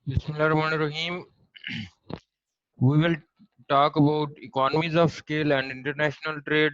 Bismillahirrahmanirrahim. We will talk about economies of scale and international trade.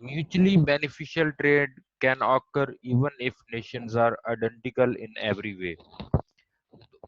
mutually beneficial trade can occur even if nations are identical in every way.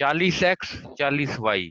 40x 40y.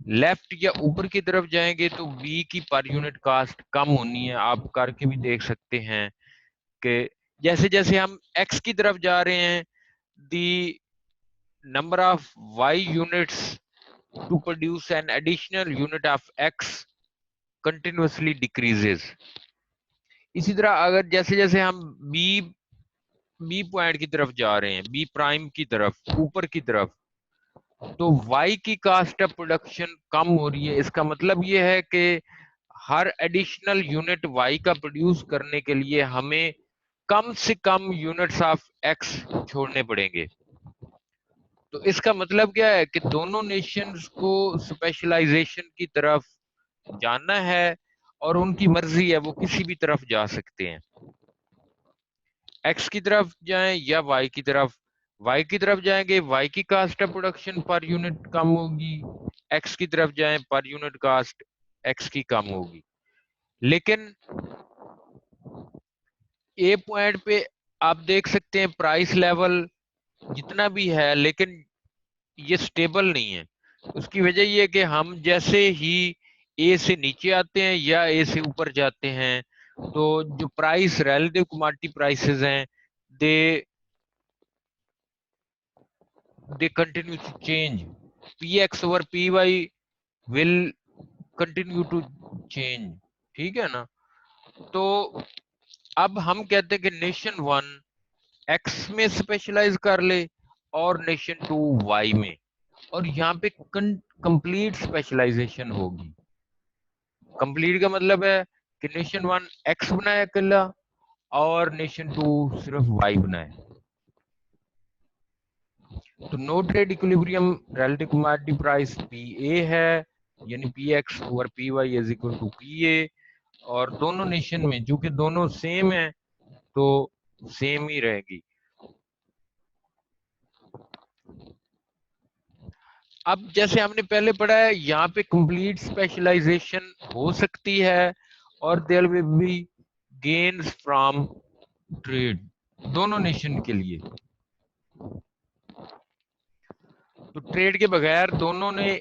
Left یا اوپر کی طرف جائیں گے تو be کی per unit cost کم ہونی ہے. آپ کر کے بھی دیکھ سکتے ہیں کہ جیسے جیسے ہم ایکس کی طرف جا رہے ہیں the number of Y units to produce an additional unit of X continuously decreases. اسی طرح اگر جیسے جیسے ہم بی پوائنٹ کی طرف جا رہے ہیں, بی پرائم کی طرف اوپر کی طرف, تو وائی کی کاسٹ آف پروڈکشن کم ہو رہی ہے. اس کا مطلب یہ ہے کہ ہر ایڈیشنل یونٹ وائی کا پروڈیوس کرنے کے لیے ہمیں کم سے کم یونٹس آف ایکس چھوڑنے پڑیں گے. تو اس کا مطلب کیا ہے کہ دونوں نیشنز کو اسپیشلائزیشن کی طرف جانا ہے اور ان کی مرضی ہے, وہ کسی بھی طرف جا سکتے ہیں. ایکس کی طرف جائیں یا وائی کی طرف. وائی کی طرف جائیں گے وائی کی کاسٹ آف پروڈکشن پر یونٹ کم ہوگی, ایکس کی طرف جائیں پر یونٹ کاسٹ ایکس کی کم ہوگی. لیکن اے پوائنٹ پہ آپ دیکھ سکتے ہیں پرائس لیول جتنا بھی ہے لیکن یہ سٹیبل نہیں ہے. اس کی وجہ یہ ہے کہ ہم جیسے ہی اے سے نیچے آتے ہیں یا اے سے اوپر جاتے ہیں تو جو پرائس ریلیٹو کموڈٹی پرائسز ہیں they continue to change. P X over P Y will continue to change. ٹھیک ہے نا. تو اب ہم کہتے ہیں کہ نیشن ون ایکس میں اسپیشلائز کر لے اور نیشن ٹو وائی میں, اور یہاں پہ کمپلیٹ اسپیشلائزیشن ہوگی. کمپلیٹ کا مطلب ہے کہ نیشن ون ایکس بنائے اکیلا اور نیشن ٹو صرف وائی بنائے. تو no trade equilibrium relative commodity price P A ہے, یعنی P X over P Y is equal to P A. اور دونوں نیشن میں چونکہ دونوں سیم ہیں تو سیم ہی رہے گی. اب جیسے ہم نے پہلے پڑھا ہے یہاں پہ کمپلیٹ اسپیشلائزیشن ہو سکتی ہے اور there will be gains from trade دونوں نیشن کے لیے. تو ٹریڈ کے بغیر دونوں نے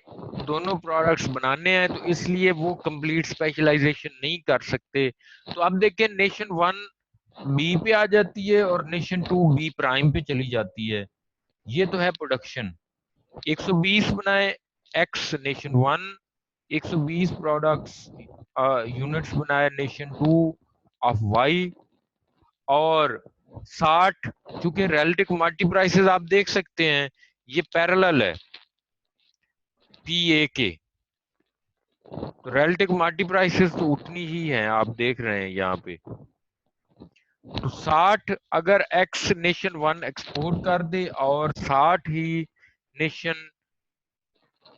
دونوں پروڈکٹس بنانے ہیں تو اس لیے وہ کمپلیٹ اسپیشلائزیشن نہیں کر سکتے. تو اب دیکھیں نیشن ون بی پہ آ جاتی ہے اور نیشن ٹو بی پرائم پہ چلی جاتی ہے. یہ تو ہے پروڈکشن. 120 بنائے x nation one, 120 products units بنائے نیشن ٹو آف وائی, اور 60 چونکہ ریلیٹو کموڈٹی پرائسز آپ دیکھ سکتے ہیں یہ پیرالل ہے پی اے کے. تو ریلیٹو کموڈٹی پرائسز تو اتنی ہی ہیں آپ دیکھ رہے ہیں یہاں پہ. تو 60 اگر ایکس نیشن ون ایکسپورٹ کر دے اور 60 ہی نیشن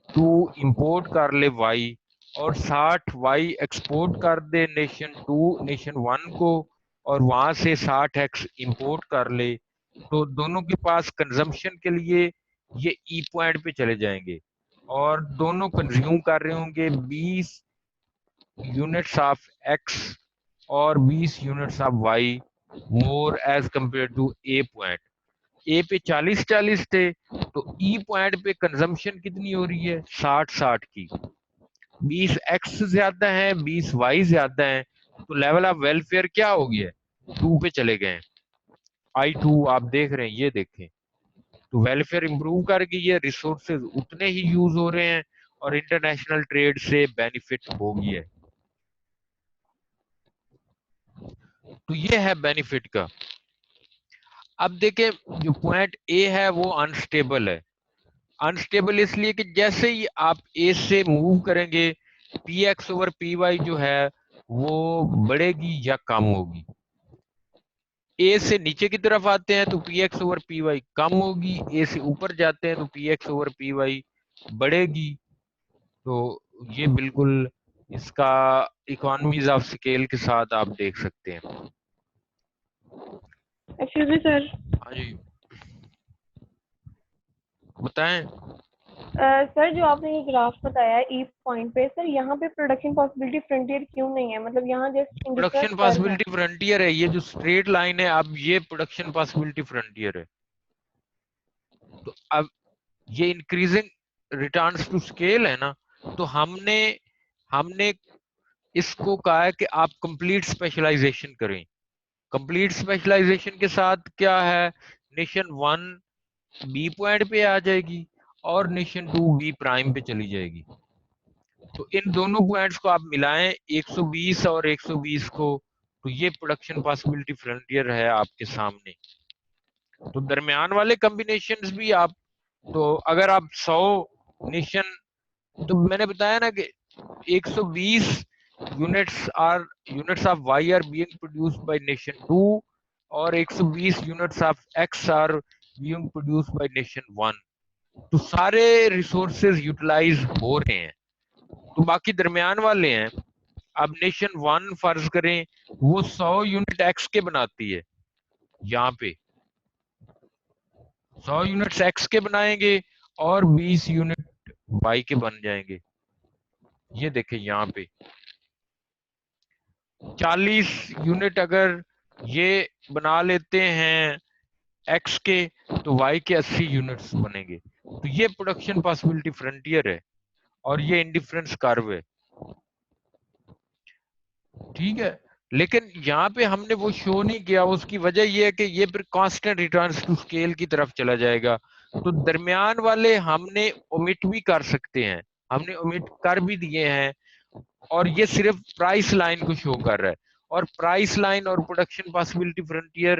ٹو امپورٹ کر لے وائی, اور 60 وائی ایکسپورٹ کر دے نیشن ٹو نیشن ون کو اور وہاں سے 60 ایکس امپورٹ کر لے, تو دونوں کے پاس کنزمپشن کے لیے یہ ای پوائنٹ پہ چلے جائیں گے اور دونوں کنزیوم کر رہے ہوں گے 20 یونٹس آف ایکس اور 20 units of Y more as compared to A point. A پہ 40 تھے تو ای پوائنٹ پہ کنزمپشن کتنی ہو رہی ہے 60 کی. 20 ایکس زیادہ ہیں 20 وائی زیادہ ہیں تو لیول آف ویلفیئر کیا ہو گیا 2 پہ چلے گئے. آئی 2 آپ دیکھ رہے ہیں, یہ دیکھیں تو ویلفیئر امپروو کر کے یہ ریسورسز اتنے ہی یوز ہو رہے ہیں اور انٹرنیشنل ٹریڈ سے بینیفٹ ہو گیا ہے. تو یہ ہے بینیفٹ کا. اب دیکھیں جو پوائنٹ اے ہے وہ انسٹیبل ہے. انسٹیبل اس لیے کہ جیسے ہی آپ اے سے موو کریں گے پی ایکس اوور پی وائی جو ہے وہ بڑھے گی یا کم ہوگی. اے سے نیچے کی طرف آتے ہیں تو پی ایکس اوور پی وائی کم ہوگی, اے سے اوپر جاتے ہیں تو پی ایکس اوور پی وائی بڑھے گی. تو یہ بالکل اس کا اکانومیز آف اسکیل کے ساتھ آپ دیکھ سکتے ہیں. ایکسکیوز می سر. ہاں جی بتائیں. سر جو آپ نے یہ گراف بتایا ہے ای پوائنٹ پہ, سر یہاں پہ پروڈکشن پاسبلٹی فرنٹیئر کیوں نہیں ہے؟ مطلب یہاں جسٹ پروڈکشن انڈسکس کرو ہے. پاسبلٹی فرنٹیئر ہے, یہ جو اسٹریٹ لائن ہے اب یہ پروڈکشن پاسبلٹی فرنٹیئر ہے. تو اب یہ انکریزنگ ریٹرنس ٹو اسکیل ہے نا, تو ہم نے اس کو کہا ہے کہ آپ کمپلیٹ اسپیشلائزیشن کریں. کمپلیٹ اسپیشلائزیشن کے ساتھ کیا ہے, نیشن 1 بی پوائنٹ پہ آ جائے گی اور نیشن 2 بی پرائم پہ چلی جائے گی. تو ان دونوں پوائنٹس کو آپ ملائیں 120 اور 120 کو, تو یہ پروڈکشن پاسبلٹی فرنٹیئر ہے آپ کے سامنے. تو درمیان والے کمبینیشنز بھی آپ, تو اگر آپ 100 نیشن, تو میں نے بتایا نا کہ 120 units of Y are being produced by nation 2 اور 120 units of X are being produced by nation 1. تو سارے ریسورسز یوٹیلائز ہو رہے ہیں. تو باقی درمیان والے ہیں. اب نیشن 1 فرض کریں وہ 100 یونٹ ایکس کے بناتی ہے, یہاں پہ 100 یونٹس ایکس کے بنائیں گے اور 20 یونٹ وائی کے بن جائیں گے. یہ دیکھیں یہاں پہ 40 یونٹ اگر یہ بنا لیتے ہیں ایکس کے, تو وائی کے 80 یونٹس بنیں گے. تو یہ پروڈکشن پاسبلٹی فرنٹیئر ہے اور یہ انڈیفرنس کرو ہے. ٹھیک ہے, لیکن یہاں پہ ہم نے وہ شو نہیں کیا. اس کی وجہ یہ ہے کہ یہ پھر کانسٹنٹ ریٹرنس ٹو اسکیل کی طرف چلا جائے گا. تو درمیان والے ہم نے اومٹ بھی کر سکتے ہیں, ہم نے اومٹ کر بھی دیے ہیں, اور یہ صرف پرائس لائن کو شو کر رہا ہے. اور پرائس لائن اور production possibility frontier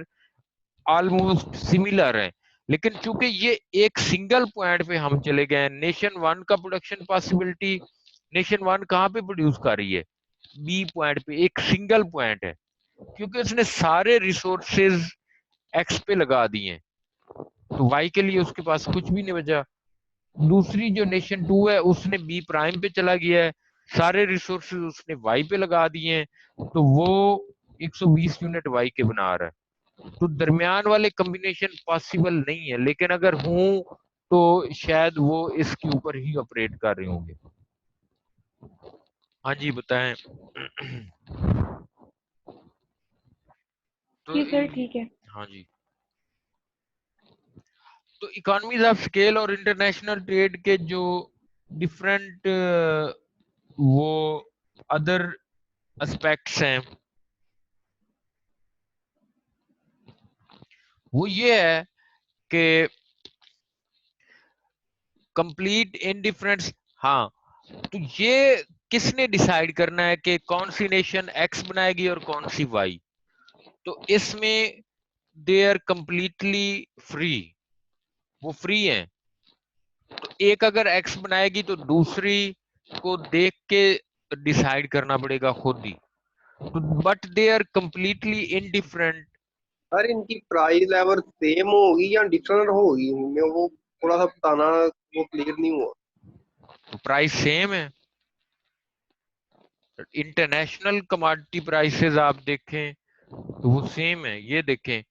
almost similar ہیں, لیکن چونکہ یہ ایک سنگل پوائنٹ پہ ہم چلے گئے ہیں. نیشن 1 کا پروڈکشن پاسبلٹی, نیشن 1 کہاں پہ پروڈیوس کر رہی ہے, بی پوائنٹ پہ, ایک سنگل پوائنٹ ہے, کیونکہ اس نے سارے ریسورسز ایکس پہ لگا دیے ہیں, تو وائی کے لیے اس کے پاس کچھ بھی نہیں بچا. دوسری جو نیشن 2 ہے اس نے بی پرائم پہ چلا گیا ہے, سارے ریسورسز اس نے وائی پہ لگا دیے ہیں, تو وہ 120 یونٹ وائی کے بنا رہا ہے. تو درمیان والے کمبینیشن پاسبل نہیں ہے, لیکن اگر ہوں تو شاید وہ اس کے اوپر ہی آپریٹ کر رہے ہوں گے. ہاں جی بتائیں. تو جی سر ٹھیک ہے. ہاں جی, تو اکانومیز آف اسکیل اور انٹرنیشنل ٹریڈ کے جو ڈفرینٹ وہ ادر اسپیکٹس ہیں, وہ یہ ہے کہ کمپلیٹ انڈیفرنس. ہاں, تو یہ کس نے ڈیسائیڈ کرنا ہے کہ کون سی نیشن ایکس بنائے گی اور کون سی وائی؟ تو اس میں دے آر کمپلیٹلی فری, وہ فری ہیں. تو ایک اگر ایکس بنائے گی تو دوسری کو دیکھ کے ڈیسائیڈ کرنا پڑے گا خود ہی. But they are completely indifferent. Sir ان کی پرائز لیول سیم ہوگی یا ڈفرنٹ ہوگی؟ میں وہ تھوڑا سا بتانا, وہ کلیئر نہیں ہوا. پرائز سیم ہے. انٹرنیشنل کموڈٹی پرائسز آپ دیکھیں تو وہ سیم ہے. یہ دیکھیں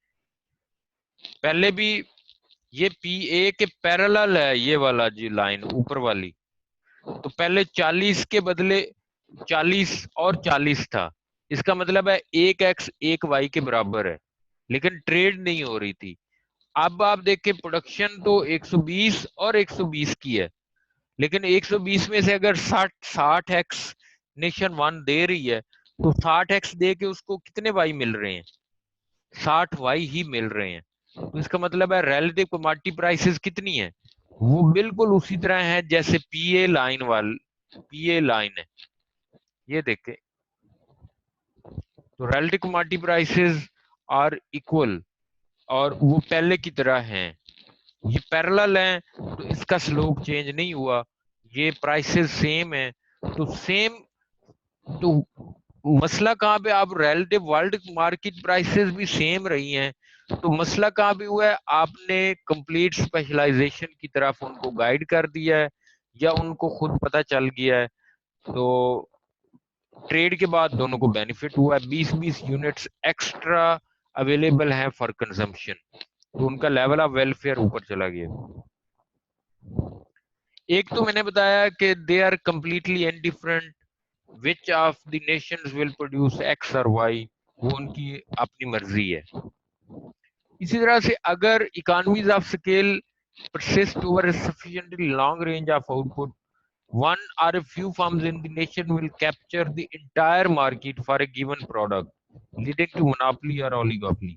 پہلے بھی یہ پی اے کے پیرالل ہے, یہ والا جی لائن اوپر والی. تو پہلے 40 کے بدلے 40 اور 40 تھا, اس کا مطلب ہے ایک ایکس ایک وائی کے برابر ہے, لیکن ٹریڈ نہیں ہو رہی تھی. اب آپ دیکھیں پروڈکشن تو 120 اور 120 کی ہے, لیکن 120 میں سے اگر 60 ایکس نیشن 1 دے رہی ہے, تو 60 ایکس دے کے اس کو کتنے وائی مل رہے ہیں؟ 60 وائی ہی مل رہے ہیں. تو اس کا مطلب ہے ریلیٹو کموڈٹی پرائسز کتنی ہیں؟ وہ بالکل اسی طرح ہے جیسے پی اے لائن ہے. یہ دیکھیں تو relative commodity prices are equal, اور وہ پہلے کی طرح ہیں, یہ پیرالل ہیں, تو اس کا سلوپ چینج نہیں ہوا, یہ پرائسز سیم ہیں. تو سیم, تو مسئلہ کہاں پہ, آپ ریلیٹو ورلڈ مارکیٹ پرائسز بھی سیم رہی ہیں, تو مسئلہ کہاں پہ ہوا ہے, آپ نے کمپلیٹ اسپیشلائزیشن کی طرف ان کو گائیڈ کر دیا ہے, یا ان کو خود پتہ چل گیا ہے. تو ٹریڈ کے بعد دونوں کو بینیفٹ ہوا ہے. 20 یونٹس ایکسٹرا اویلیبل ہیں فار کنزمپشن, تو ان کا لیول آف ویلفیئر اوپر چلا گیا. ایک تو میں نے بتایا کہ they are completely indifferent, which of the nations will produce X اور وائی, وہ ان کی اپنی مرضی ہے. اسی طرح سے اگر economies of scale persist over a sufficiently long range of output, one or a few firms in the nation will capture the entire market for a given product, leading to monopoly or oligopoly.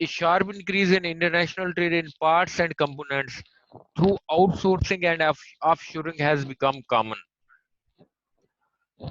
a sharp increase in international trade in parts and components through outsourcing and offshoring has become common.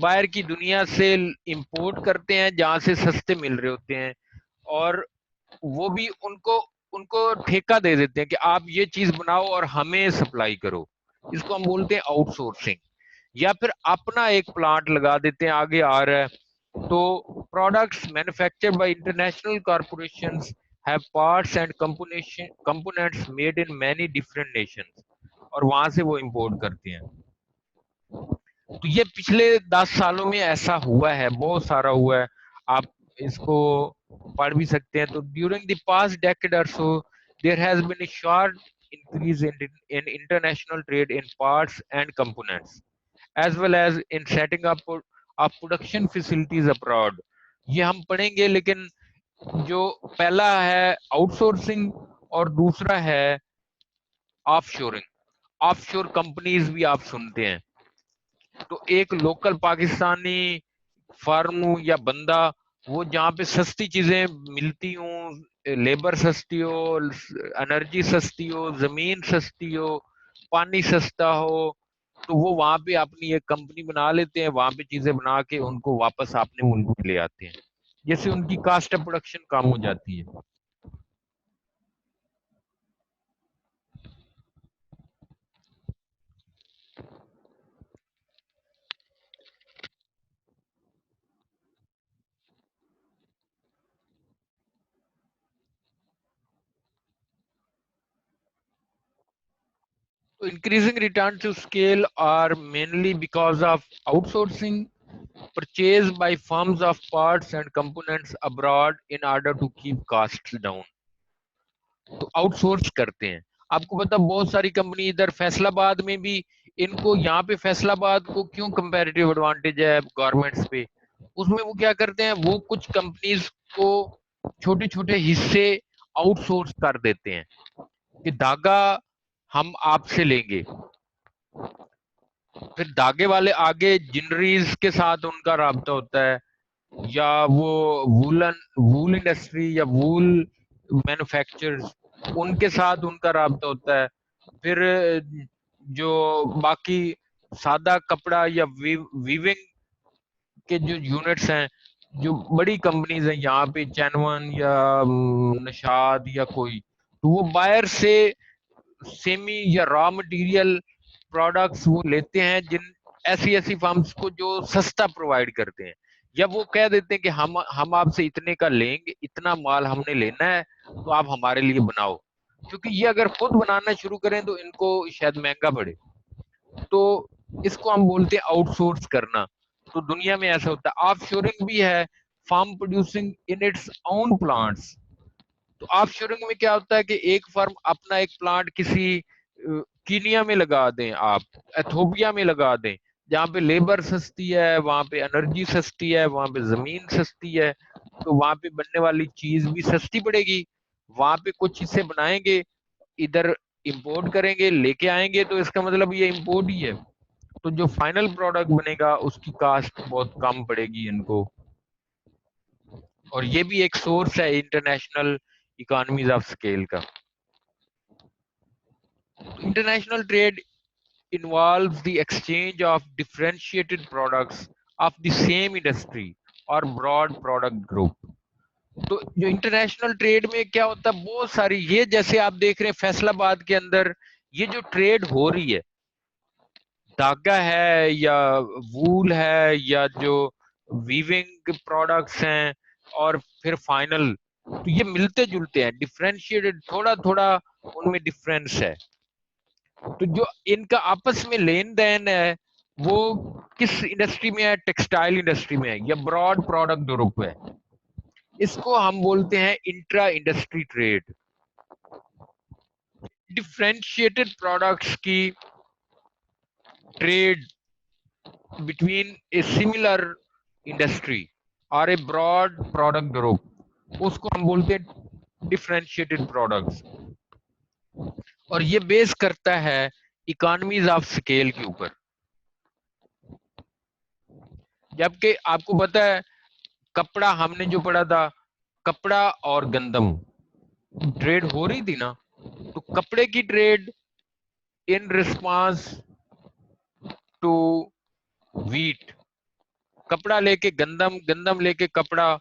باہر کی دنیا سے import کرتے ہیں جہاں سے سستے مل رہے ہوتے ہیں, اور وہ بھی ان کو ٹھیکہ دے دیتے ہیں کہ آپ یہ چیز بناؤ اور ہمیں سپلائی کرو. اس کو ہم بولتے ہیں آؤٹ سورسنگ. یا پھر اپنا ایک پلانٹ لگا دیتے ہیں, آگے آ رہا ہے. تو products manufactured by international corporations have parts and components made in many different nations, اور وہاں سے وہ امپورٹ کرتے ہیں. تو یہ پچھلے 10 سالوں میں ایسا ہوا ہے, بہت سارا ہوا ہے. آپ اس کو پڑھ بھی سکتے ہیں. تو ڈیورنگ دی پاسٹ ڈیکیڈ اور سو there has been a sharp increase in international trade in parts and components, as well as in setting up of production facilities abroad. یہ ہم پڑھیں گے, لیکن جو پہلا ہے آؤٹ سورسنگ اور دوسرا ہے آف شورنگ. آف شور کمپنیز بھی آپ سنتے ہیں. تو ایک لوکل پاکستانی فارم یا بندہ, وہ جہاں پہ سستی چیزیں ملتی ہوں, لیبر سستی ہو, انرجی سستی ہو, زمین سستی ہو, پانی سستا ہو, تو وہ وہاں پہ اپنی ایک کمپنی بنا لیتے ہیں, وہاں پہ چیزیں بنا کے ان کو واپس اپنے ملک میں لے آتے ہیں, جیسے ان کی کاسٹ آف پروڈکشن کم ہو جاتی ہے. Increasing return to scale are mainly because of outsourcing, purchase by firms of parts and components abroad in order to keep costs down. تو آؤٹ سورس کرتے ہیں. آپ کو پتا بہت ساری کمپنی ادھر فیصل آباد میں بھی, ان کو یہاں پہ فیصل آباد کو کیوں کمپیریٹیو ایڈوانٹیج ہے گورنمنٹس پہ, اس میں وہ کیا کرتے ہیں, وہ کچھ کمپنیز کو چھوٹے چھوٹے حصے آؤٹ سورس کر دیتے ہیں کہ دھاگا ہم آپ سے لیں گے. پھر دھاگے والے آگے جنریز کے ساتھ ان کا رابطہ ہوتا ہے, یا وہ وول انڈسٹری یا وول مینوفیکچرز, ان کے ساتھ ان کا رابطہ ہوتا ہے. پھر جو باقی سادہ کپڑا یا ویونگ کے جو یونٹس ہیں, جو بڑی کمپنیز ہیں یہاں پہ, چینون یا نشاد یا کوئی, تو وہ بائر سے سیمی یا را مٹیریل پروڈکٹس وہ لیتے ہیں, جن ایسی فارمز کو جو سستا پرووائڈ کرتے ہیں, یا وہ کہہ دیتے ہیں کہ ہم آپ سے اتنے کا لیں گے, اتنا مال ہم نے لینا ہے, تو آپ ہمارے لیے بناؤ. کیونکہ یہ اگر خود بنانا شروع کریں تو ان کو شاید مہنگا پڑے. تو اس کو ہم بولتے ہیں آؤٹ سورس کرنا. تو دنیا میں ایسا ہوتا ہے. آف شورنگ بھی ہے, form producing in its own plants. تو آف شورنگ میں کیا ہوتا ہے کہ ایک فرم اپنا ایک پلانٹ کسی کینیا میں لگا دیں, آپ ایتھوپیا میں لگا دیں, جہاں پہ لیبر سستی ہے, وہاں پہ انرجی سستی ہے, وہاں پہ زمین سستی ہے, تو وہاں پہ بننے والی چیز بھی سستی پڑے گی. وہاں پہ کچھ حصے بنائیں گے, ادھر امپورٹ کریں گے, لے کے آئیں گے, تو اس کا مطلب یہ امپورٹ ہی ہے. تو جو فائنل پروڈکٹ بنے گا اس کی کاسٹ بہت کم پڑے گی ان کو. اور یہ بھی ایک سورس ہے انٹرنیشنل اکانومیز آف اسکیل کا. International trade involves the exchange of differentiated products of the same industry or broad product group. تو جو انٹرنیشنل ٹریڈ میں کیا ہوتا ہے, بہت ساری, یہ جیسے آپ دیکھ رہے ہیں فیصل آباد کے اندر یہ جو ٹریڈ ہو رہی ہے, دھاگا ہے یا وول ہے یا جو ویونگ پروڈکٹس ہیں, اور پھر فائنل, تو یہ ملتے جلتے ہیں, ڈفرینشیٹڈ, تھوڑا تھوڑا ان میں ڈفرینس ہے. تو جو ان کا آپس میں لین دین ہے وہ کس انڈسٹری میں ہے, ٹیکسٹائل انڈسٹری میں ہے, یا براڈ پروڈکٹ گروپ ہے. اس کو ہم بولتے ہیں intra industry trade. Differentiated products کی trade between a similar industry اور اے براڈ پروڈکٹ گروپ, اس کو ہم بولتے ہیں ڈفرینشیٹڈ پروڈکٹس. اور یہ بیس کرتا ہے اکانومیز آف اسکیل کے اوپر. جبکہ آپ کو پتا ہے کپڑا ہم نے جو پڑھا تھا, کپڑا اور گندم ٹریڈ ہو رہی تھی نا, تو کپڑے کی trade in response to wheat کپڑا لے کے گندم، گندم لے کے کپڑا.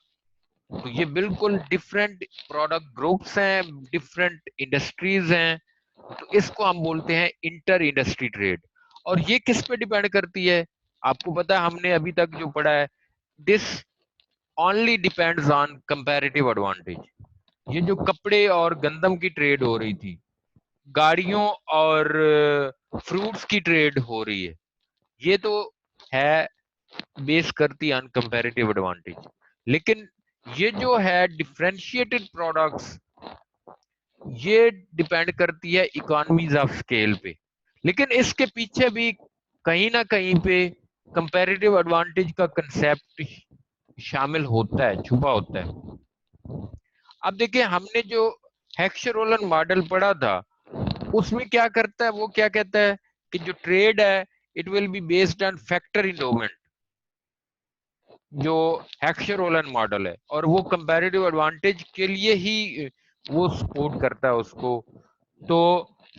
تو یہ بالکل ڈفرینٹ پروڈکٹ گروپس ہیں، ڈفرینٹ انڈسٹریز ہیں. تو اس کو ہم بولتے ہیں انٹر انڈسٹری ٹریڈ. اور یہ کس پہ ڈیپینڈ کرتی ہے؟ آپ کو پتا ہے ہم نے ابھی تک جو پڑھا ہے، this only depends on comparative advantage. یہ جو کپڑے اور گندم کی ٹریڈ ہو رہی تھی، گاڑیوں اور فروٹس کی ٹریڈ ہو رہی ہے، یہ تو ہے بیس کرتی آن کمپیریٹیو ایڈوانٹیج. لیکن یہ جو ہے ڈفرینشیٹڈ پروڈکٹس، یہ ڈیپینڈ کرتی ہے اکانومیز آف اسکیل پہ. لیکن اس کے پیچھے بھی کہیں نہ کہیں پہ کمپیریٹیو ایڈوانٹیج کا کنسیپٹ شامل ہوتا ہے، چھپا ہوتا ہے. اب دیکھیں ہم نے جو ہیکسچر-رولن ماڈل پڑھا تھا، اس میں کیا کرتا ہے، وہ کیا کہتا ہے کہ جو ٹریڈ ہے it will be based on factor endowment, جو ہیکسچر-رولن ماڈل ہے، اور وہ کمپیریٹیو ایڈوانٹیج کے لیے ہی وہ سپورٹ کرتا ہے اس کو. تو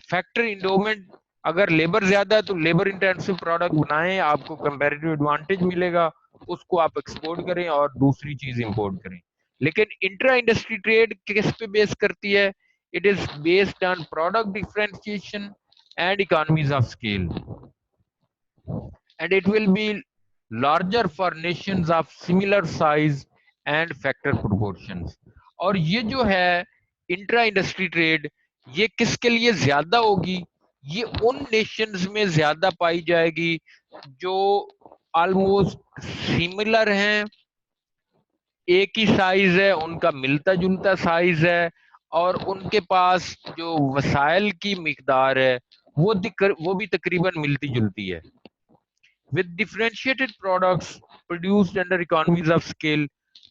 فیکٹر انڈومنٹ، اگر لیبر زیادہ ہے تو لیبر انٹینسو پروڈکٹ بنائیں، آپ کو کمپیریٹیو ایڈوانٹیج ملے گا، اس کو آپ ایکسپورٹ کریں اور دوسری چیز امپورٹ کریں. لیکن انٹرا انڈسٹری ٹریڈ کس پہ بیس کرتی ہے؟ It is based on product differentiation and economies of scale, and it will be larger for nations of similar size and factor proportions. اور یہ جو ہے انٹرا انڈسٹری ٹریڈ، یہ کس کے لیے زیادہ ہوگی؟ یہ ان نیشنز میں زیادہ پائی جائے گی جو آلموسٹ سملر ہیں، ایک ہی سائز ہے، ان کا ملتا جلتا سائز ہے، اور ان کے پاس جو وسائل کی مقدار ہے وہ بھی تقریباً ملتی جلتی ہے. With differentiated products produced under economies of scale,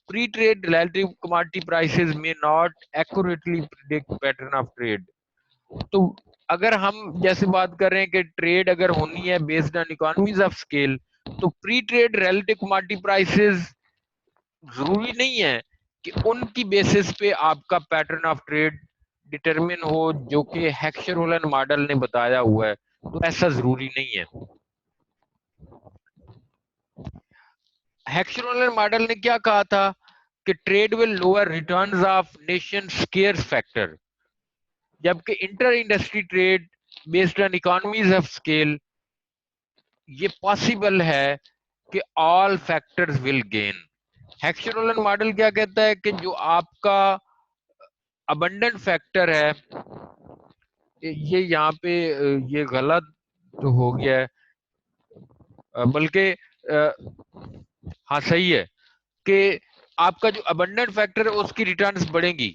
pre-trade relative commodity prices may not accurately predict pattern of trade. تو اگر ہم جیسے بات کر رہے ہیں کہ ٹریڈ اگر ہونی ہے based on economies of scale, تو پری ٹریڈ ریلیٹو کموڈٹی پرائسز ضروری نہیں ہے کہ ان کی بیسس پہ آپ کا پیٹرن آف ٹریڈ ڈٹرمن ہو، جو کہ ہیکسچر-رولن ماڈل نے بتایا ہوا ہے. تو ایسا ضروری نہیں ہے. ہیکسچر-رولن ماڈل نے کیا کہا تھا کہ trade will lower returns of nation scarce factor, جبکہ inter industry trade based on economies of scale, یہ پاسبل ہے کہ all factors will gain. Heckscher Ohlin model کیا کہتا ہے کہ جو آپ کا ابنڈنٹ فیکٹر ہے، یہ یہاں پہ یہ غلط تو ہو گیا ہے، بلکہ ہاں صحیح ہے کہ آپ کا جو ابنڈنٹ فیکٹر ہے اس کی ریٹرنز بڑھیں گی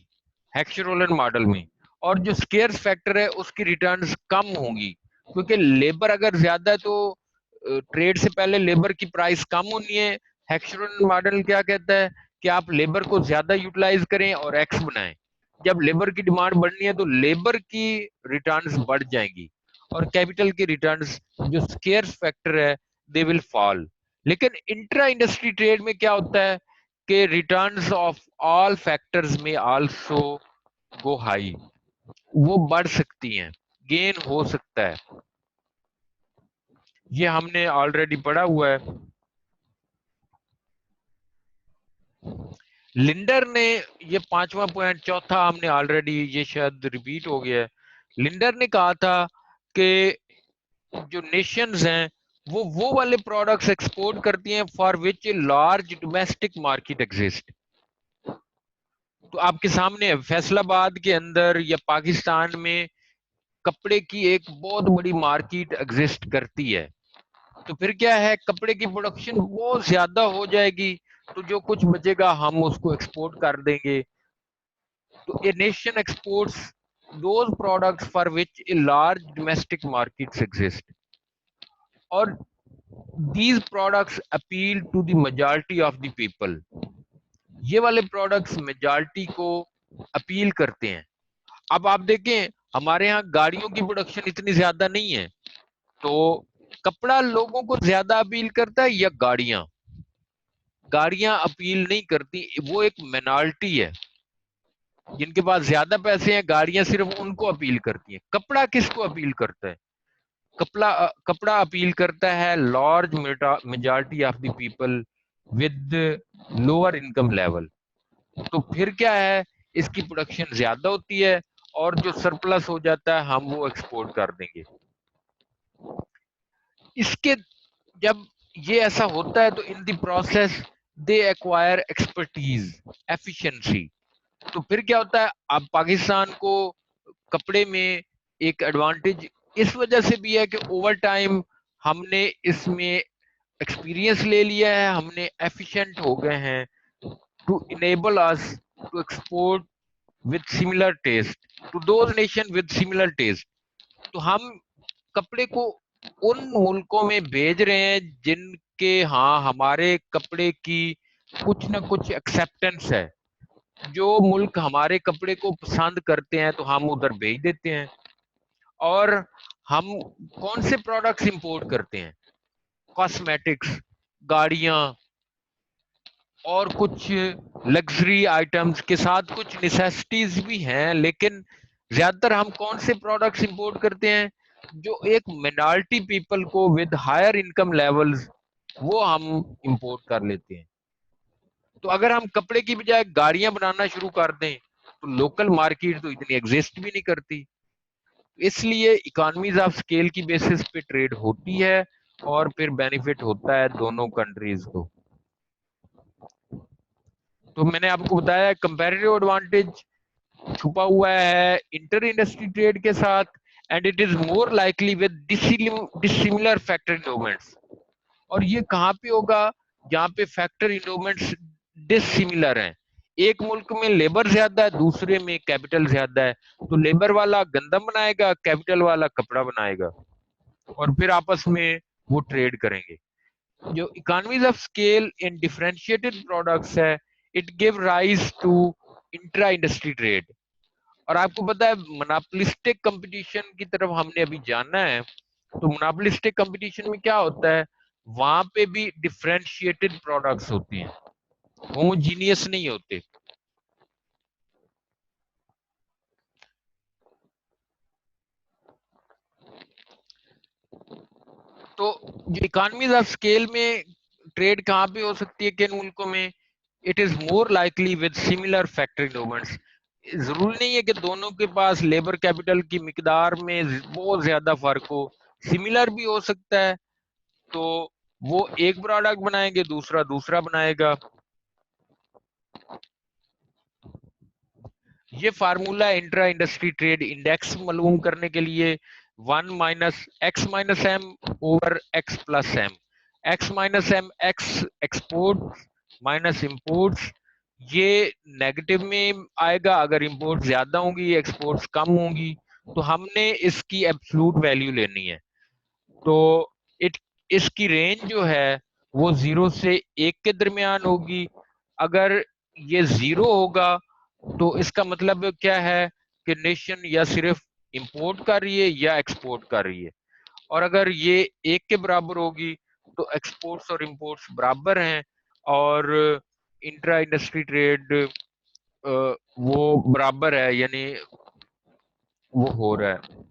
ہیکسچر-رولن ماڈل میں، اور جو سکیئرس فیکٹر ہے اس کی ریٹرنز کم ہوں گی، کیونکہ لیبر اگر زیادہ ہے تو ٹریڈ سے پہلے لیبر کی پرائس کم ہونی ہے. ہیکسچر-رولن ماڈل کیا کہتا ہے کہ آپ لیبر کو زیادہ یوٹیلائز کریں اور ایکس بنائیں. جب لیبر کی ڈیمانڈ بڑھنی ہے تو لیبر کی ریٹرنز بڑھ جائیں گی، اور کیپٹل کی ریٹرنز جو سکیئرس فیکٹر ہے دے ول فال. لیکن انٹرا انڈسٹری ٹریڈ میں کیا ہوتا ہے کہ ریٹرنز آف آل فیکٹرز میں آلسو گو ہائی، وہ بڑھ سکتی ہیں، گین ہو سکتا ہے. یہ ہم نے آلریڈی پڑھا ہوا ہے. لنڈر نے یہ 5واں پوائنٹ، چوتھا ہم نے آلریڈی، یہ شاید ریپیٹ ہو گیا ہے. لنڈر نے کہا تھا کہ جو نیشنز ہیں وہ والے پروڈکٹس ایکسپورٹ کرتی ہیں for which a large domestic market exist. تو آپ کے سامنے فیصل آباد کے اندر یا پاکستان میں کپڑے کی ایک بہت بڑی مارکیٹ ایگزسٹ کرتی ہے. تو پھر کیا ہے، کپڑے کی پروڈکشن بہت زیادہ ہو جائے گی، تو جو کچھ بچے گا ہم اس کو ایکسپورٹ کر دیں گے. تو a nation exports those products for which a large domestic markets exist, اور these products appeal to the majority of the people. یہ والے پروڈکٹس میجارٹی کو اپیل کرتے ہیں. اب آپ دیکھیں ہمارے ہاں گاڑیوں کی پروڈکشن اتنی زیادہ نہیں ہے، تو کپڑا لوگوں کو زیادہ اپیل کرتا ہے یا گاڑیاں؟ گاڑیاں اپیل نہیں کرتی، وہ ایک مینارٹی ہے جن کے پاس زیادہ پیسے ہیں، گاڑیاں صرف ان کو اپیل کرتی ہیں. کپڑا کس کو اپیل کرتا ہے؟ کپڑا اپیل کرتا ہے large majority of the people with lower income level. تو پھر کیا ہے اس کی پروڈکشن زیادہ ہوتی ہے اور جو سرپلس ہو جاتا ہے ہم وہ ایکسپورٹ کر دیں گے. اس کے جب یہ ایسا ہوتا ہے تو in the process they acquire expertise efficiency. تو پھر کیا ہوتا ہے اب پاکستان کو کپڑے میں ایک ایڈوانٹیج اس وجہ سے بھی ہے کہ اوور ٹائم ہم نے اس میں ایکسپیرینس لے لیا ہے, ہم نے ایفیشینٹ ہو گئے ہیں to enable us to export with similar taste to those nation with similar taste. تو ہم کپڑے کو ان ملکوں میں بھیج رہے ہیں جن کے ہاں ہمارے کپڑے کی کچھ نہ کچھ ایکسیپٹنس ہے. جو ملک ہمارے کپڑے کو پسند کرتے ہیں تو ہم ادھر بھیج دیتے ہیں. اور ہم کون سے پروڈکٹس امپورٹ کرتے ہیں؟ کاسمیٹکس, گاڑیاں اور کچھ لگژری آئٹمس کے ساتھ کچھ نیسیسٹیز بھی ہیں. لیکن زیادہ تر ہم کون سے پروڈکٹس امپورٹ کرتے ہیں جو ایک مائنارٹی پیپل کو ود ہائر انکم لیولز وہ ہم امپورٹ کر لیتے ہیں. تو اگر ہم کپڑے کی بجائے گاڑیاں بنانا شروع کر دیں تو لوکل مارکیٹ تو اتنی ایگزسٹ بھی نہیں کرتی. اس لیے اکانومیز آف اسکیل کی بیسس پہ ٹریڈ ہوتی ہے اور پھر بینیفٹ ہوتا ہے دونوں کنٹریز کو. تو میں نے آپ کو بتایا کمپیریٹیو ایڈوانٹیج چھپا ہوا ہے انٹر انڈسٹری ٹریڈ کے ساتھ, and it is more likely with dissimilar factor endowments. اور یہ کہاں پہ ہوگا جہاں پہ فیکٹر انڈومنٹس ڈسیملر ہیں. ایک ملک میں لیبر زیادہ ہے, دوسرے میں کیپٹل زیادہ ہے, تو لیبر والا گندم بنائے گا, کیپٹل والا کپڑا بنائے گا, اور پھر آپس میں وہ ٹریڈ کریں گے. جو economies of scale in differentiated products ہے it give rise to intra industry trade. اور آپ کو پتا ہے مناپلسٹک کمپٹیشن کی طرف ہم نے ابھی جانا ہے. تو مناپلسٹک کمپٹیشن میں کیا ہوتا ہے وہاں پہ بھی ڈیفرینشیٹڈ پروڈکٹس ہوتے ہیں, ہوموجینیس نہیں ہوتے. تو جو اکانومیز آف اسکیل میں ٹریڈ کہاں پہ ہو سکتی ہے کن ملکوں میں؟ It is more likely with similar factory endowments. ضروری نہیں ہے کہ دونوں کے پاس لیبر کیپٹل کی مقدار میں بہت زیادہ فرق ہو, سملر بھی ہو سکتا ہے. تو وہ ایک پروڈکٹ بنائیں گے, دوسرا دوسرا بنائے گا. یہ formula intra industry trade index معلوم کرنے کے لیے 1 minus X minus M over X plus M. X minus M X export minus imports, یہ نیگیٹو میں آئے گا اگر امپورٹ زیادہ ہوں گی ایکسپورٹس کم ہوں گی. تو ہم نے اس کی ایبسلوٹ ویلیو لینی ہے. تو اس کی رینج جو ہے وہ 0 سے 1 کے درمیان ہوگی. اگر یہ 0 ہوگا تو اس کا مطلب کیا ہے کہ نیشن یا صرف امپورٹ کر رہی ہے یا ایکسپورٹ کر رہی ہے. اور اگر یہ 1 کے برابر ہوگی تو ایکسپورٹس اور امپورٹس برابر ہیں اور انٹرا انڈسٹری ٹریڈ وہ برابر ہے, یعنی وہ ہو رہا ہے.